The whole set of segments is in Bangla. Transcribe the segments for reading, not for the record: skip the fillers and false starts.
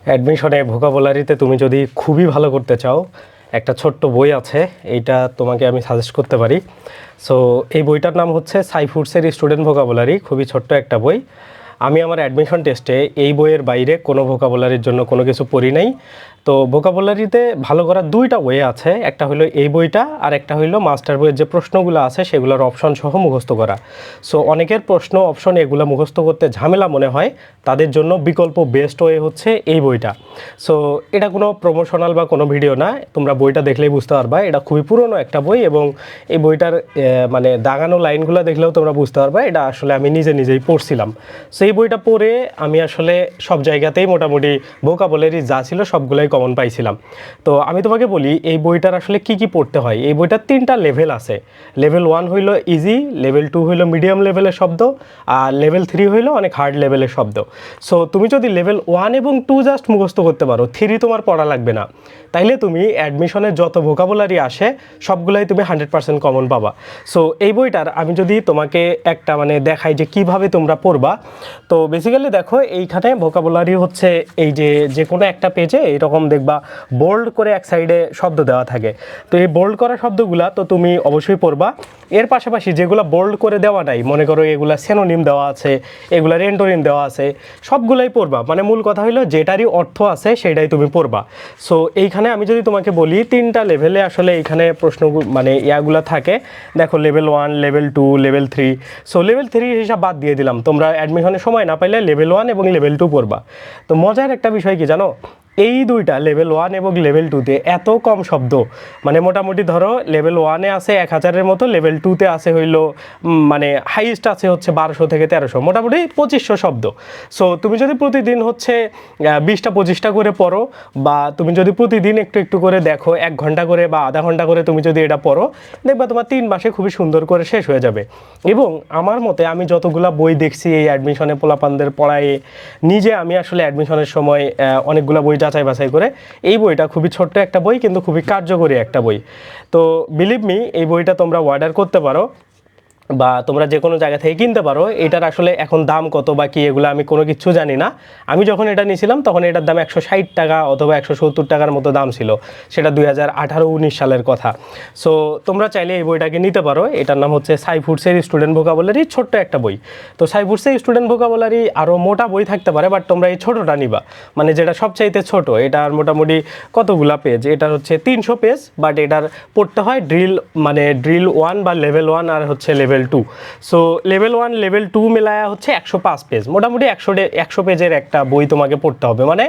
অ্যাডমিশনে ভোকাবুলারিতে তুমি যদি খুবই ভালো করতে চাও, একটা ছোট্ট বই আছে, এইটা তোমাকে আমি সাজেস্ট করতে পারি। সো এই বইটার নাম হচ্ছে সাইফুডসের স্টুডেন্ট ভোকাবুলারি। খুবই ছোট্ট একটা বই। আমি আমার অ্যাডমিশন টেস্টে এই বইয়ের বাইরে কোনো ভোকাবুলারির জন্য কোনো কিছু পড়ি নাই। তো ভোকাবুলারিতে ভালো করার দুইটা ওয়ে আছে, একটা হলো এই বইটা আর একটা হলো মাস্টার বইয়ের যে প্রশ্নগুলো আছে সেগুলোর অপশন সহ মুখস্থ করা। সো অনেকের প্রশ্ন অপশন এগুলো মুখস্থ করতে ঝামেলা মনে হয়, তাদের জন্য বিকল্প বেস্ট ওয়ে হচ্ছে এই বইটা। সো এটা কোনো প্রমোশনাল বা কোনো ভিডিও না, তোমরা বইটা দেখলেই বুঝতে পারবা। এটা খুবই পুরনো একটা বই এবং এই বইটার মানে দাগানো লাইনগুলো দেখলেও তোমরা বুঝতে পারবা এটা আসলে আমি নিজেই পড়ছিলাম। সো এই বইটা পড়ে আমি আসলে সব জায়গাতেই মোটামুটি ভোকাবুলারি যা ছিল সবগুলোই কমন পাইছিলাম। তো আমি তোমাকে বলি এই বইটার আসলে কি কি পড়তে হয়। এই বইটার 3টা লেভেল আছে। লেভেল 1 হইলো ইজি, লেভেল 2 হইলো মিডিয়াম লেভেলের শব্দ, আর লেভেল 3 হইলো অনেক হার্ড লেভেলের শব্দ। সো তুমি যদি লেভেল 1 এবং 2 জাস্ট মুখস্থ করতে পারো, 3 তোমার পড়া লাগবে না, তাইলে তুমি অ্যাডমিশনের যত ভোকাবুলারি আসে সবগুলাই তুমি 100% কমন পাবা। সো এই বইটার আমি যদি তোমাকে একটা মানে দেখাই যে কিভাবে তোমরা পড়বা, তো বেসিক্যালি দেখো এইখানে ভোকাবুলারি হচ্ছে এই যে কোনো একটা পেজে এরকম দেখবা বোল্ড করে এক সাইডে শব্দ দেওয়া থাকে। তো এই বোল্ড করা শব্দগুলা তো তুমি অবশ্যই পড়বা। এর পাশাপাশি যেগুলো বোল্ড করে দেওয়া নাই, মনে করো এগুলা সিনোনিম দেওয়া আছে, এগুলা এন্টোনিম দেওয়া আছে, সবগুলাই পড়বা। মানে মূল কথা হলো যেটারই অর্থ আছে সেটাই তুমি পড়বা। সো এইখানে আমি যদি তোমাকে বলি 3টা লেভেলে আসলে এইখানে প্রশ্ন মানে ইয়াগুলা থাকে। দেখো level 1, level 2, level 3। So level 3 হিসাব বাদ দিয়ে দিলাম, তোমরা অ্যাডমিশনের সময় না পাইলে লেভেল 1 এবং লেভেল 2 পড়বা। তো মজার একটা বিষয় কি জানো, এই দুইটা লেভেল 1 এবং লেভেল 2তে এত কম শব্দ, মানে মোটামুটি ধরো লেভেল 1-এ আছে 1000-এর মতো, লেভেল 2তে আছে হইলো মানে হাইয়েস্ট আছে হচ্ছে 1200 থেকে 1300, মোটামুটি 2500 শব্দ। সো তুমি যদি প্রতিদিন হচ্ছে 20টা 25টা করে পড়ো, বা তুমি যদি প্রতিদিন একটু একটু করে দেখো, 1 ঘন্টা করে বা আধা ঘন্টা করে তুমি যদি এটা পড়ো, দেখবা তোমার 3 মাসে খুবই সুন্দর করে শেষ হয়ে যাবে। এবং আমার মতে আমি যতগুলা বই দেখছি এই অ্যাডমিশনে পোলাপানদের পড়ায়, নিজে আমি আসলে অ্যাডমিশনের সময় অনেকগুলো বই যাচাই বাছাই করে এই বইটা খুবই ছোট্ট একটা বই কিন্তু খুবই কার্যকরী একটা বই। তো বিলিভ মি এই বইটা তোমরা অর্ডার করতে পারো বা তোমরা যে কোনো জায়গা থেকে কিনতে পারো। এটার আসলে এখন দাম কত বা কি এগুলো আমি কোনো কিছু জানি না। আমি যখন এটা নিয়েছিলাম তখন এটার দাম 160 টাকা অথবা 170 টাকার মতো দাম ছিল, সেটা 2018-19 সালের কথা। সো তোমরা চাইলে এই বইটাকে নিতে পারো। এটার নাম হচ্ছে সাইফুডসের স্টুডেন্ট ভোকাবুলারি, ছোট্ট একটা বই। তো সাইফুডসের স্টুডেন্ট ভোকাবুলারি আরও মোটা বই থাকতে পারে, বাট তোমরা এই ছোটোটা নিবা, মানে যেটা সবচাইতে ছোট। এটার মোটামুটি কতগুলা পেজ, এটা হচ্ছে 300 পেজ, বাট এটার পড়তে হয় ড্রিল, মানে ড্রিল 1 বা লেভেল 1 আর হচ্ছে লেভেল 2। সো লেভেল 1 লেভেল 2 মেলায়া হচ্ছে 105 পেজ, মোটামুটি 100 পেজের একটা বই তোমাকে পড়তে হবে। মানে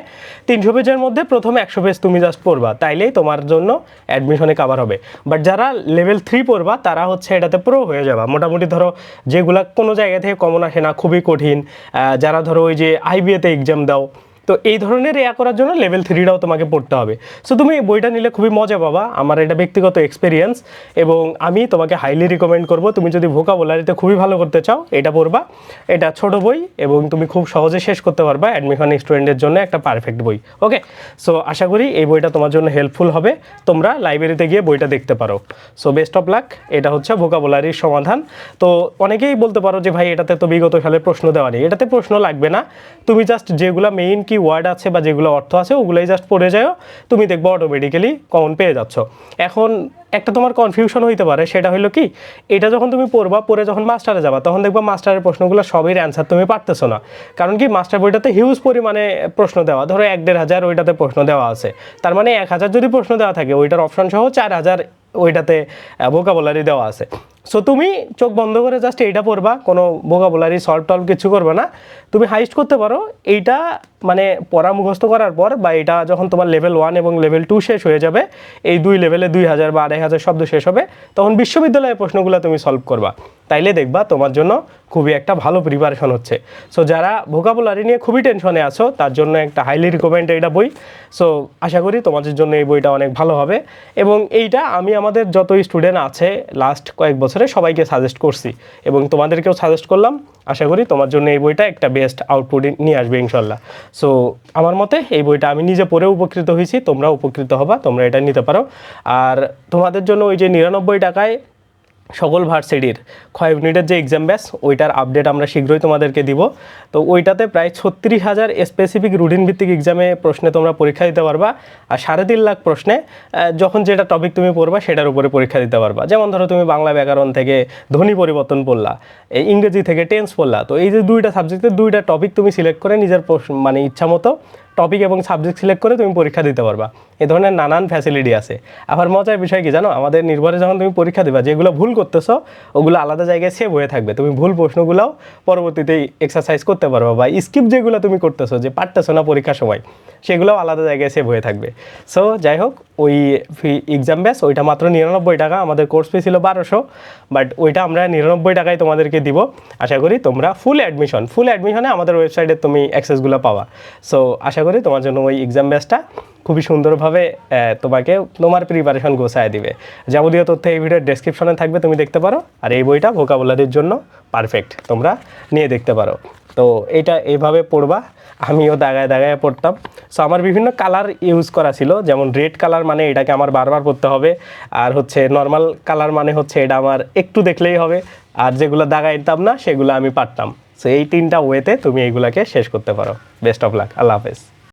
300 পেজের মধ্যে প্রথমে 100 পেজ তুমি জাস্ট পড়বা, তাইলেই তোমার জন্য অ্যাডমিশনে কভার হবে। বাট যারা লেভেল 3 পড়বা তারা হচ্ছে এটাতে প্রো হয়ে যাবা। মোটামুটি ধরো যেগুলা কোনো জায়গা থেকে কমন আসে না, খুবই কঠিন, যারা ধরো ওই যে আইবিএতে এক্সাম দাও, তো এই ধরনের করার জন্য লেভেল 3টাও তোমাকে পড়তে হবে। সো তুমি বইটা নিলে খুবই মজা পাবা, আমার এটা ব্যক্তিগত এক্সপিরিয়েন্স, এবং আমি তোমাকে হাইলি রিকমেন্ড করব। তুমি যদি ভোকাবুলারিতে খুবই ভালো করতে চাও এটা পড়বা। এটা ছোট বই এবং তুমি খুব সহজে শেষ করতে পারবা, অ্যাডমিশন স্টুডেন্টের জন্য একটা পারফেক্ট বই। ওকে, সো আশা করি এই বইটা তোমার জন্য হেল্পফুল হবে, তোমরা লাইব্রেরিতে গিয়ে বইটা দেখতে পারো। So best of luck. এটা হচ্ছে ভোকাবুলারির সমাধান। তো অনেকেই বলতে পারো যে ভাই এটাতে তো বিগত সালের প্রশ্ন দেওয়া নেই। এটাতে প্রশ্ন লাগবে না, তুমি জাস্ট যেগুলো মেইন কি ওয়ার্ড আছে বা যেগুলো অর্থ আছে ওগুলোই জাস্ট পড়ে যাও, তুমি দেখবো অটোমেটিক্যালি কমন পেয়ে যাচ্ছ। এখন একটা তোমার কনফিউশন হইতে পারে, সেটা হলো কি, এটা যখন তুমি পড়বা, পড়ে যখন মাস্টারে যাবা তখন দেখবা মাস্টারের প্রশ্নগুলো সবের অ্যান্সার তুমি পারতেছো না। কারণ কি, মাস্টার বইটাতে হিউজ পরিমাণে প্রশ্ন দেওয়া, ধরো 1-1.5 হাজার ওইটাতে প্রশ্ন দেওয়া আছে। তার মানে 1000 যদি প্রশ্ন দেওয়া থাকে, ওইটার অপশন সহ 4000 ওইটাতে ভোকাবুলারি দেওয়া আছে। সো তুমি চোখ বন্ধ করে জাস্ট এইটা পড়বা, কোনো ভোকাবুলারি সলভ টলভ কিছু করবে না। তুমি হাইস্ট করতে পারো এইটা, মানে পড়া মুখস্থ করার পর, বা এটা যখন তোমার লেভেল 1 এবং লেভেল 2 শেষ হয়ে যাবে, এই 2 লেভেলে 2000 বা 2500 শব্দ শেষ হবে, তখন বিশ্ববিদ্যালয়ের প্রশ্নগুলো তুমি সলভ করবা। তাইলে দেখবা তোমার জন্য খুবই একটা ভালো প্রিপারেশন হচ্ছে। সো যারা ভোকাবুলারি নিয়ে খুবই টেনশনে আছো তার জন্য একটা হাইলি রিকমেন্ড এটা বই। সো আশা করি তোমাদের জন্য এই বইটা অনেক ভালো হবে, এবং এইটা আমি আমাদের যত স্টুডেন্ট আছে লাস্ট কয়েক বছরে সবাইকে সাজেস্ট করছি এবং তোমাদেরকেও সাজেস্ট করলাম। আশা করি তোমার জন্য এই বইটা একটা বেস্ট আউটপুট নিয়ে আসবে ইনশাল্লাহ। সো আমার মতে এই বইটা আমি নিজে পড়ে উপকৃত হয়েছি, তোমরা উপকৃত হবা, তোমরা এটা নিতে পারো। আর তোমাদের জন্য ওই যে 99 টাকায় সকল ভার্সিটির ক্ষয় ইউনিটের যে এক্সাম ব্যাচ ওইটার আপডেট আমরা শীঘ্রই তোমাদেরকে দিব। তো ওইটাতে প্রায় 36,000 স্পেসিফিক রুটিন ভিত্তিক এক্সামে প্রশ্নে তোমরা পরীক্ষা দিতে পারবা। আর 3.5 লাখ প্রশ্নে যখন যেটা টপিক তুমি পড়বা সেটার উপরে পরীক্ষা দিতে পারবা। যেমন ধরো তুমি বাংলা ব্যাকরণ থেকে ধ্বনি পরিবর্তন পড়লা, ইংরেজি থেকে টেন্স পড়লা, তো এই যে দুইটা সাবজেক্টের দুইটা টপিক তুমি সিলেক্ট করে নিজের মানে ইচ্ছা মতো টপিক এবং সাবজেক্ট সিলেক্ট করে তুমি পরীক্ষা দিতে পারবা। এ ধরনের নানান ফ্যাসিলিটি আছে। আবার মজার বিষয় কি জানো, আমাদের নির্ভরে যখন তুমি পরীক্ষা দেবা যেগুলো ভুল করতেছো ওগুলো আলাদা জায়গায় সেভ হয়ে থাকবে। তুমি ভুল প্রশ্নগুলোও পরবর্তীতে এক্সারসাইজ করতে পারবা, বা স্কিপ যেগুলো তুমি করতেছো যে পারতেছো না পরীক্ষার সময় সেগুলোও আলাদা জায়গায় সেভ হয়ে থাকবে। সো যাই হোক, ওই এক্সাম ব্যাচ ওইটা মাত্র 99 টাকা, আমাদের কোর্স ফি ছিল 1200, বাট ওইটা আমরা 99 টাকায় তোমাদেরকে দিব। আশা করি তোমরা ফুল অ্যাডমিশনে আমাদের ওয়েবসাইটে তুমি অ্যাক্সেসগুলো পাওয়া। সো আশা করি তোমার জন্য ওই এক্সাম ব্যাচটা খুবই সুন্দরভাবে তোমাকে তোমার প্রিপারেশন গোছায় দিবে। যাবতীয় তথ্য এই ভিডিওর ডেসক্রিপশনে থাকবে, তুমি দেখতে পারো। আর এই বইটা ভোকাবুলারির জন্য পারফেক্ট, তোমরা নিয়ে দেখতে পারো। তো এইটা এইভাবে পড়বা, আমিও দাগায় দাগায় পড়তাম। সো আমার বিভিন্ন কালার ইউজ করা ছিল, যেমন রেড কালার মানে এটাকে আমার বারবার পড়তে হবে, আর হচ্ছে নর্মাল কালার মানে হচ্ছে এটা আমার একটু দেখলেই হবে, আর যেগুলো দাগাইতাম না সেগুলো আমি পারতাম। সো এই 3টা ওয়েতে তুমি এইগুলাকে শেষ করতে পারো। বেস্ট অফ লাক, আল্লাহ হাফেজ।